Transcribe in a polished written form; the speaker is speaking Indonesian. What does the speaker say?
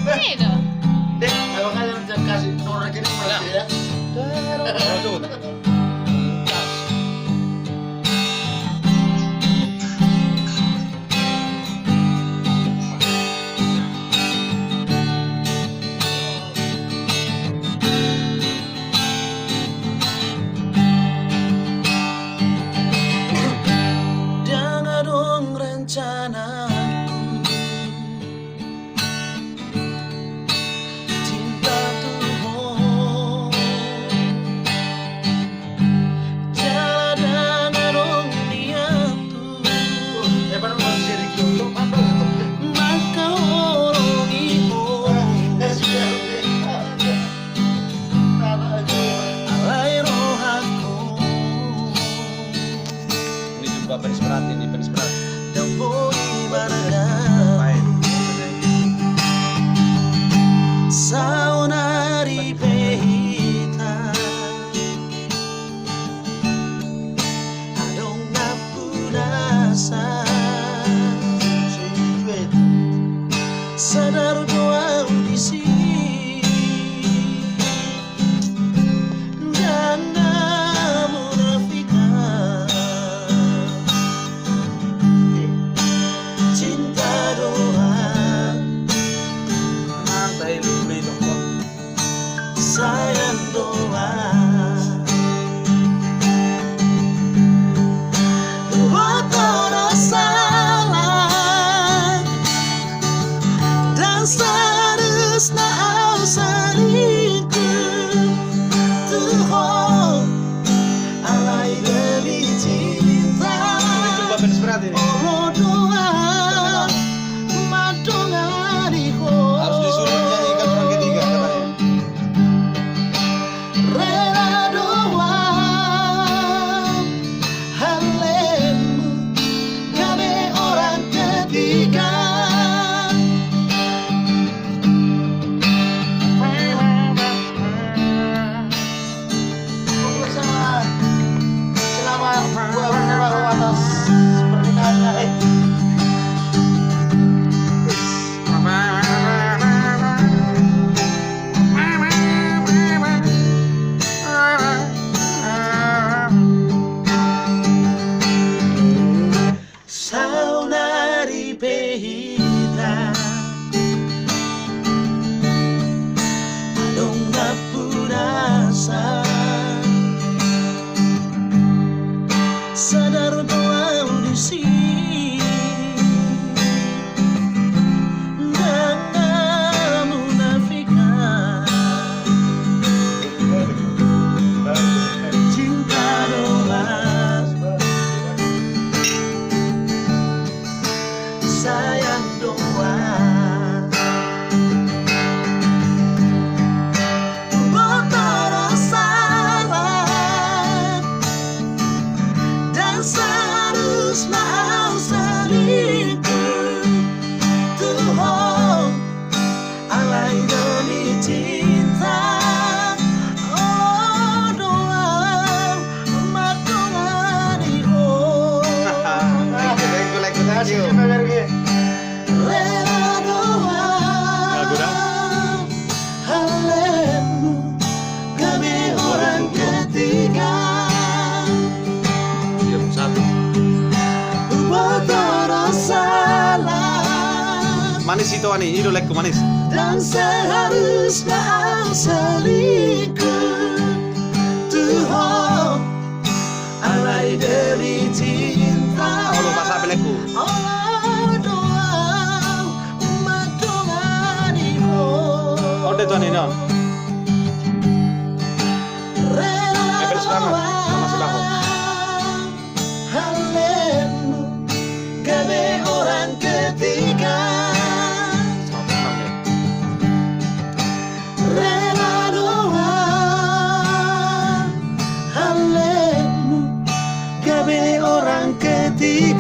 Beda. Dek, makanya kasih nomor rekening masih ya. Waduh. Jangan dong rencanaku, cinta tuh bohong. Jangan dong niat tuh, Mana masih di Kyoto, mana itu? maka orang ibu Sudah. Tanah aja. alai rohaku. Ini juga penis berat ini, penis berat. Dan boleh barang Main. saunari pehita adong napunasa sadar doa audisi jangan munafikan cinta doa Santai lu beli dokter. sayang doa buat orang salah dan seharusnya kau selingkuh Tuhan alai demi cinta Coba penis berat ini. Allah doa madongariku Harus disuruh nyanyikan orang ketiga katanya. rela doa halemu kami orang ketiga Selamat buat atas pernikahannya. saunari pehita adong napurasa sadar doa audisi jangan munafikan cinta doa sayang doa buat orang salah dan seharusnya kau selingkuh Tuhan alai demi cinta oh doa madongariku Like tadi. rela doa Lagu dah. halemu kami orang ketiga Diam satu. buat orang salah Manis itu ani, itu like manis. dan seharusnya kau selingkuh Tuhan alai demi cinta Oh, lupa sampai lekku. Allah doa madongariku Oh, itu ani no. rela Penis banget, sama si Baho. halemu kami orang ketiga Oke. rela doa halemu kami orang ketiga